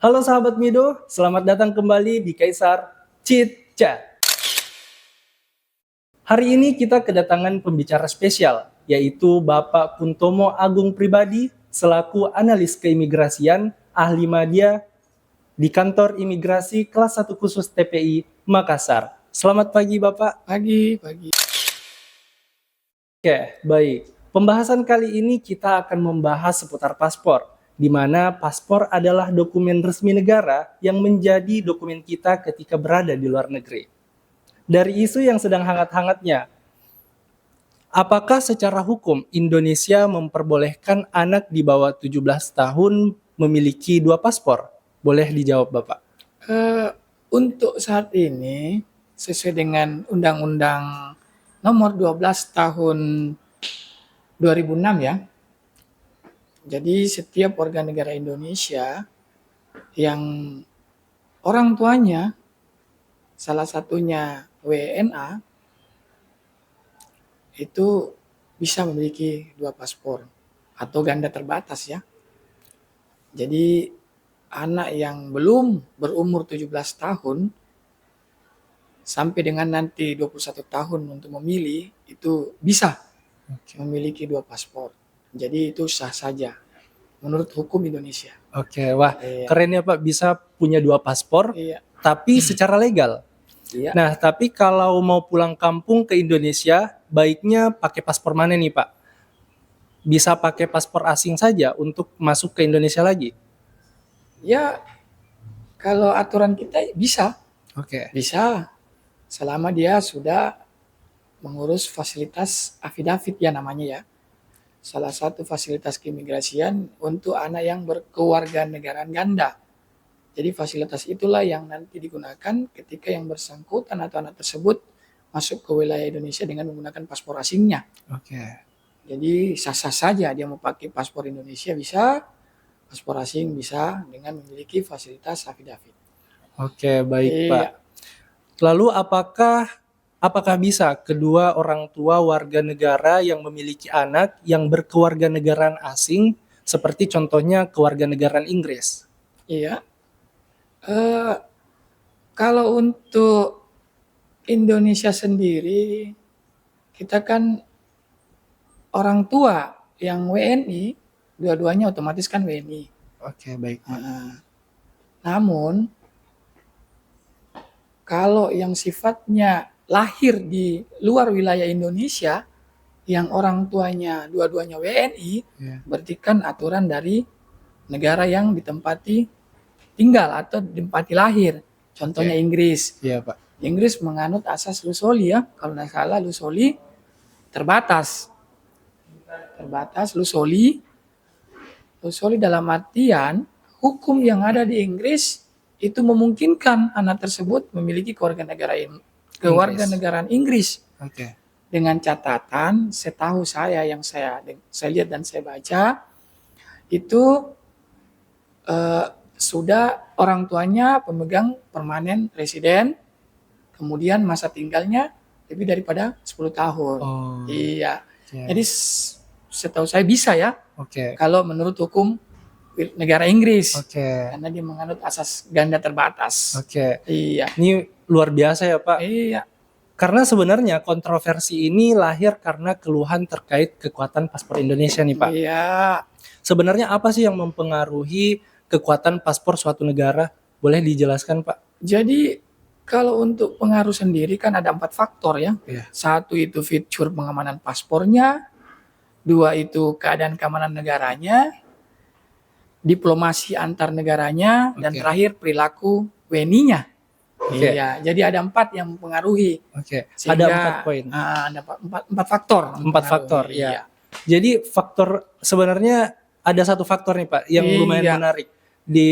Halo sahabat Mido, selamat datang kembali di Kaisar Chit Chat. Hari ini kita kedatangan pembicara spesial, yaitu Bapak Puntomo Agung Pribadi selaku analis keimigrasian ahli media di kantor imigrasi kelas 1 khusus TPI Makassar. Selamat pagi Bapak. Pagi, pagi. Oke, baik. Pembahasan kali ini kita akan membahas seputar paspor, di mana paspor adalah dokumen resmi negara yang menjadi dokumen kita ketika berada di luar negeri. Dari isu yang sedang hangat-hangatnya, apakah secara hukum Indonesia memperbolehkan anak di bawah 17 tahun memiliki dua paspor? Boleh dijawab Bapak. Untuk saat ini, sesuai dengan Undang-Undang Nomor 12 Tahun 2006 ya. Jadi setiap warga negara Indonesia yang orang tuanya salah satunya WNA itu bisa memiliki dua paspor atau ganda terbatas ya. Jadi anak yang belum berumur 17 tahun sampai dengan nanti 21 tahun untuk memilih itu bisa memiliki dua paspor. Jadi itu sah saja menurut hukum Indonesia. Oke, wah Iya. keren ya Pak, bisa punya dua paspor, Iya. tapi secara legal. Iya. Nah, tapi kalau mau pulang kampung ke Indonesia, baiknya pakai paspor mana nih Pak? Bisa pakai paspor asing saja untuk masuk ke Indonesia lagi? Ya, kalau aturan kita bisa, Oke. bisa selama dia sudah mengurus fasilitas afidavit ya namanya ya. Salah satu fasilitas keimigrasian untuk anak yang berkewarganegaraan ganda. Jadi fasilitas itulah yang nanti digunakan ketika yang bersangkutan atau anak tersebut masuk ke wilayah Indonesia dengan menggunakan paspor asingnya. Oke. Jadi sah-sah saja dia mau pakai paspor Indonesia bisa, paspor asing bisa dengan memiliki fasilitas afidavit. Oke, baik Iya. Pak. Lalu apakah bisa kedua orang tua warga negara yang memiliki anak yang berkewarganegaraan asing, seperti contohnya kewarganegaraan Inggris? Iya. Kalau untuk Indonesia sendiri, kita kan orang tua yang WNI, dua-duanya otomatis kan WNI. Oke, baik Pak. Namun, kalau yang sifatnya lahir di luar wilayah Indonesia, yang orang tuanya dua-duanya WNI, Iya. berarti kan aturan dari negara yang ditempati tinggal atau ditempati lahir. Contohnya Inggris. Iya Pak. Inggris menganut asas lusoli ya, kalau tidak salah lusoli terbatas. Terbatas lusoli dalam artian hukum yang ada di Inggris itu memungkinkan anak tersebut memiliki kewarganegaraan Inggris. Oke. Dengan catatan, setahu saya yang saya lihat dan saya baca itu sudah orang tuanya pemegang permanen residen, kemudian masa tinggalnya lebih daripada 10 tahun. Oh. Iya. Iya. Jadi setahu saya bisa ya Oke. kalau menurut hukum negara Inggris. Oke. Karena dia menganut asas ganda terbatas. Oke. Iya. Ini luar biasa ya Pak. Iya. Karena sebenarnya kontroversi ini lahir karena keluhan terkait kekuatan paspor Indonesia nih Pak. Iya. Sebenarnya apa sih yang mempengaruhi kekuatan paspor suatu negara? Boleh dijelaskan Pak? Jadi kalau untuk pengaruh sendiri kan ada 4 faktor ya. Iya. 1 itu fitur pengamanan paspornya, 2 itu keadaan keamanan negaranya, diplomasi antar negaranya, dan Oke. terakhir perilaku WNI-nya. Oke. Iya, jadi ada 4 yang mempengaruhi. Oke. Ada Sehingga 4 poin. ada 4 faktor. 4 faktor, Iya. ya. Jadi faktor sebenarnya ada 1 faktor nih Pak yang lumayan Iya. menarik di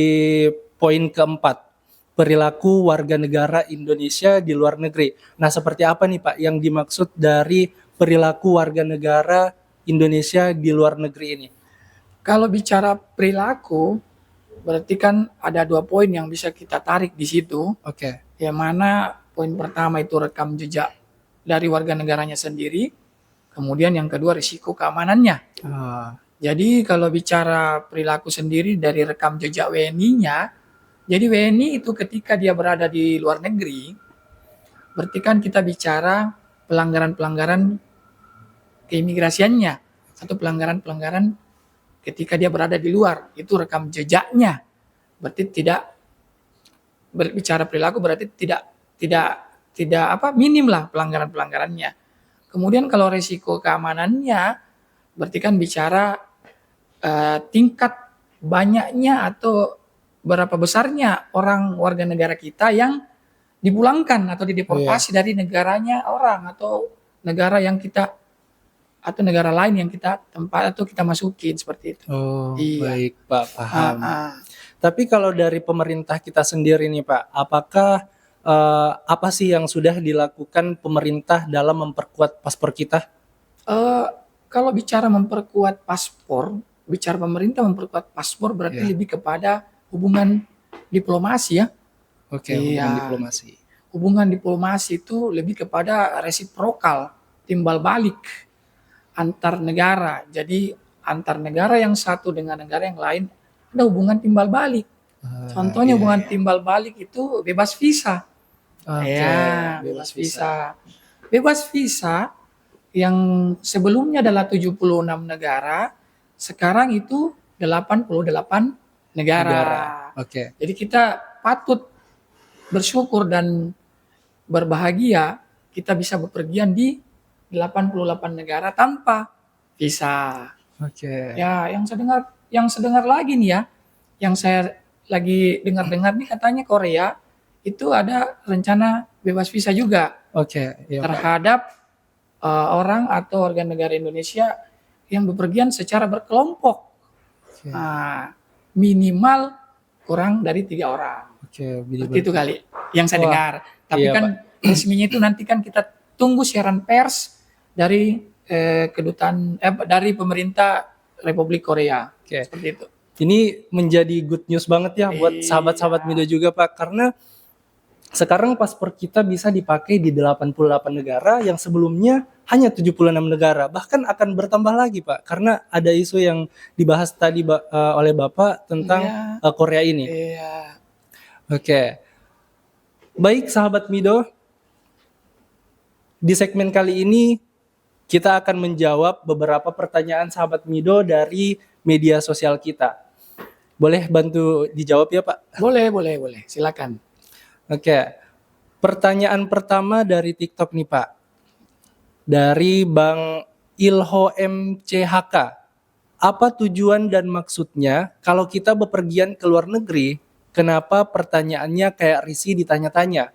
poin keempat, perilaku warga negara Indonesia di luar negeri. Nah, seperti apa nih Pak yang dimaksud dari perilaku warga negara Indonesia di luar negeri ini? Kalau bicara perilaku, berarti kan ada 2 poin yang bisa kita tarik di situ. Oke. Yang mana poin pertama itu rekam jejak dari warga negaranya sendiri, kemudian yang kedua risiko keamanannya. Jadi kalau bicara perilaku sendiri dari rekam jejak WNI-nya, Jadi WNI itu ketika dia berada di luar negeri, berarti kan kita bicara pelanggaran-pelanggaran keimigrasiannya atau pelanggaran-pelanggaran ketika dia berada di luar, itu rekam jejaknya. Berarti tidak berbicara perilaku, berarti tidak minim lah pelanggaran-pelanggarannya. Kemudian kalau resiko keamanannya, berarti kan bicara tingkat banyaknya atau berapa besarnya orang warga negara kita yang dipulangkan atau dideportasi dari negaranya orang atau negara yang kita atau negara lain yang kita tempat atau kita masukin seperti itu. Oh, Iya. baik Pak, paham. Ah. Tapi kalau dari pemerintah kita sendiri nih Pak, apakah apa sih yang sudah dilakukan pemerintah dalam memperkuat paspor kita? Kalau bicara memperkuat paspor, bicara pemerintah memperkuat paspor berarti Iya. lebih kepada hubungan diplomasi ya. Oke, Iya. hubungan diplomasi. Hubungan diplomasi itu lebih kepada resiprokal, timbal balik antar negara. Jadi antar negara yang satu dengan negara yang lain ada hubungan timbal balik. Contohnya Iya, hubungan iya. timbal balik itu bebas visa. Oke, Ya, bebas visa. Bebas visa yang sebelumnya adalah 76 negara, sekarang itu 88 negara. Oke. Jadi kita patut bersyukur dan berbahagia kita bisa bepergian di 88 negara tanpa visa. Oke. Ya, yang sedengar lagi nih ya, yang saya lagi dengar-dengar nih katanya Korea itu ada rencana bebas visa juga Oke, iya Pak. terhadap orang atau warga negara Indonesia yang bepergian secara berkelompok. Oke. Nah, minimal kurang dari 3 orang. Oke, Seperti itu kali yang saya Wah, dengar. Tapi iya, kan resminya itu nanti kan kita tunggu siaran pers dari kedutaan dari pemerintah Republik Korea. Oke. Seperti itu. Ini menjadi good news banget ya buat Iya. sahabat-sahabat Mido juga Pak, karena sekarang paspor kita bisa dipakai di 88 negara yang sebelumnya hanya 76 negara. Bahkan akan bertambah lagi Pak, karena ada isu yang dibahas tadi oleh Bapak tentang Iya. Korea ini. Iya. Oke. Baik sahabat Mido, di segmen kali ini kita akan menjawab beberapa pertanyaan sahabat Mido dari media sosial kita. Boleh bantu dijawab ya Pak? Boleh. Silakan. Oke. Pertanyaan pertama dari TikTok nih Pak. Dari Bang Ilho MCHK. Apa tujuan dan maksudnya kalau kita bepergian ke luar negeri, kenapa pertanyaannya kayak risih ditanya-tanya?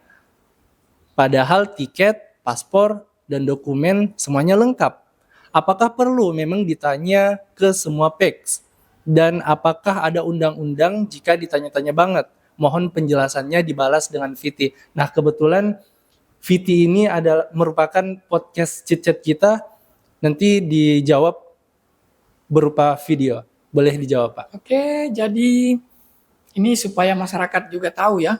Padahal tiket, paspor, dan dokumen semuanya lengkap. Apakah perlu memang ditanya ke semua PEX? Dan apakah ada undang-undang jika ditanya-tanya banget? Mohon penjelasannya dibalas dengan VT. Nah, kebetulan VT ini merupakan podcast chit-chat kita. Nanti dijawab berupa video. Boleh dijawab, Pak? Oke, jadi ini supaya masyarakat juga tahu ya,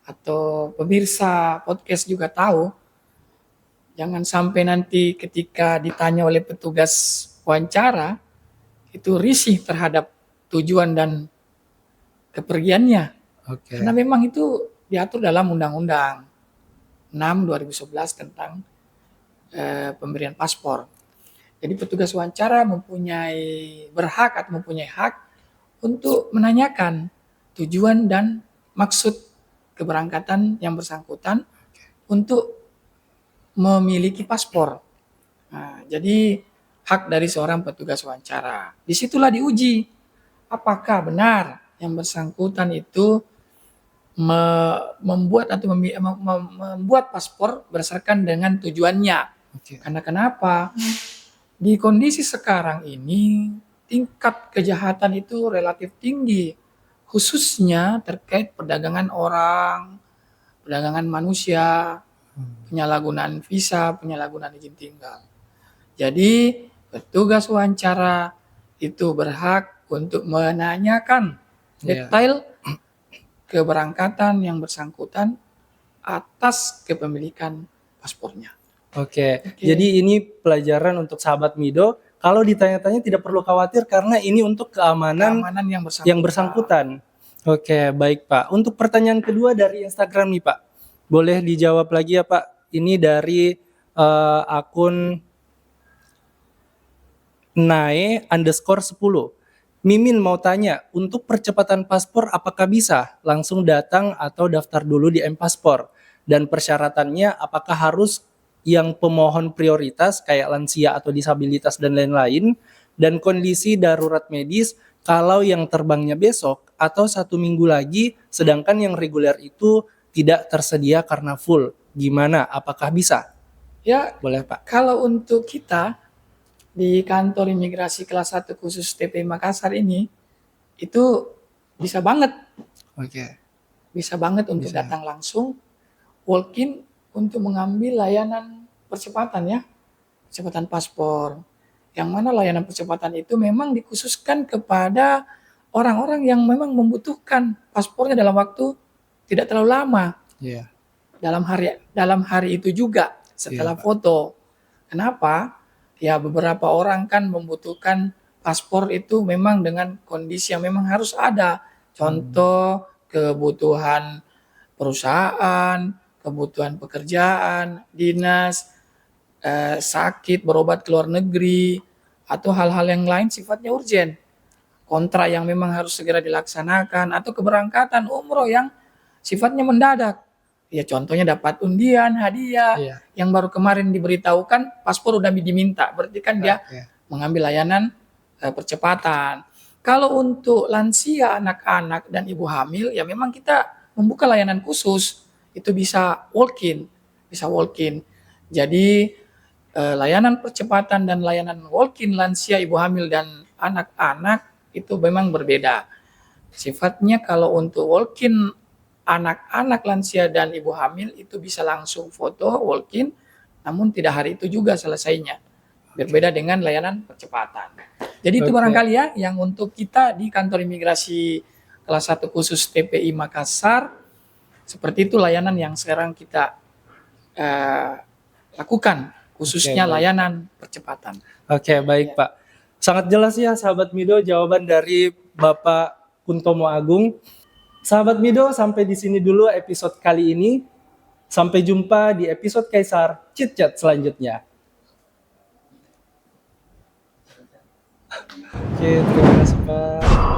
atau pemirsa podcast juga tahu, jangan sampai nanti ketika ditanya oleh petugas wawancara, itu risih terhadap tujuan dan kepergiannya. Oke. Karena memang itu diatur dalam Undang-Undang 6 2011 tentang pemberian paspor. Jadi petugas wawancara mempunyai hak untuk menanyakan tujuan dan maksud keberangkatan yang bersangkutan untuk memiliki paspor. Nah, jadi hak dari seorang petugas wawancara. Disitulah diuji apakah benar yang bersangkutan itu membuat paspor berdasarkan dengan tujuannya. Oke. Karena kenapa? Di kondisi sekarang ini tingkat kejahatan itu relatif tinggi, khususnya terkait perdagangan orang, perdagangan manusia, penyalahgunaan visa, penyalahgunaan izin tinggal. Jadi petugas wawancara itu berhak untuk menanyakan detail keberangkatan yang bersangkutan atas kepemilikan paspornya. Oke. Jadi ini pelajaran untuk sahabat Mido. Kalau ditanya-tanya tidak perlu khawatir karena ini untuk keamanan Keamanan yang yang bersangkutan. Oke, baik Pak. Untuk pertanyaan kedua dari Instagram nih Pak, boleh dijawab lagi ya Pak? Ini dari akun nae_10. Mimin mau tanya, untuk percepatan paspor apakah bisa langsung datang atau daftar dulu di M-Paspor? Dan persyaratannya apakah harus yang pemohon prioritas kayak lansia atau disabilitas dan lain-lain? Dan kondisi darurat medis kalau yang terbangnya besok atau 1 minggu lagi, sedangkan yang reguler itu tidak tersedia karena full. Gimana? Apakah bisa? Ya, Boleh Pak. kalau untuk kita di kantor imigrasi kelas 1 khusus TPI Makassar ini, itu bisa banget Oke. untuk Bisa. datang langsung walk-in untuk mengambil layanan percepatan ya, percepatan paspor. Yang mana layanan percepatan itu memang dikhususkan kepada orang-orang yang memang membutuhkan paspornya dalam waktu tidak terlalu lama, Iya. dalam hari itu juga setelah Iya, Pak. foto. Kenapa? Ya beberapa orang kan membutuhkan paspor itu memang dengan kondisi yang memang harus ada. Contoh kebutuhan perusahaan, kebutuhan pekerjaan, dinas, sakit, berobat ke luar negeri, atau hal-hal yang lain sifatnya urgent. Kontrak yang memang harus segera dilaksanakan, atau keberangkatan umroh yang sifatnya mendadak. Ya contohnya dapat undian, hadiah, Iya. yang baru kemarin diberitahukan paspor udah diminta, berarti kan dia Oke. mengambil layanan percepatan. Kalau untuk lansia, anak-anak, dan ibu hamil, ya memang kita membuka layanan khusus. Itu bisa walk-in. Jadi layanan percepatan dan layanan walk-in lansia, ibu hamil, dan anak-anak itu memang berbeda. Sifatnya kalau untuk walk-in anak-anak, lansia, dan ibu hamil itu bisa langsung foto walk-in, namun tidak hari itu juga selesainya. Berbeda dengan layanan percepatan. Jadi itu Oke. barangkali ya yang untuk kita di kantor imigrasi kelas 1 khusus TPI Makassar, seperti itu layanan yang sekarang kita lakukan, khususnya Oke, baik. layanan percepatan. Oke, baik Pak. Sangat jelas ya sahabat Mido jawaban dari Bapak Kuntomo Agung. Sahabat Mido, sampai di sini dulu episode kali ini. Sampai jumpa di episode Kaisar Chit Chat selanjutnya. Oke, terima kasih Pak.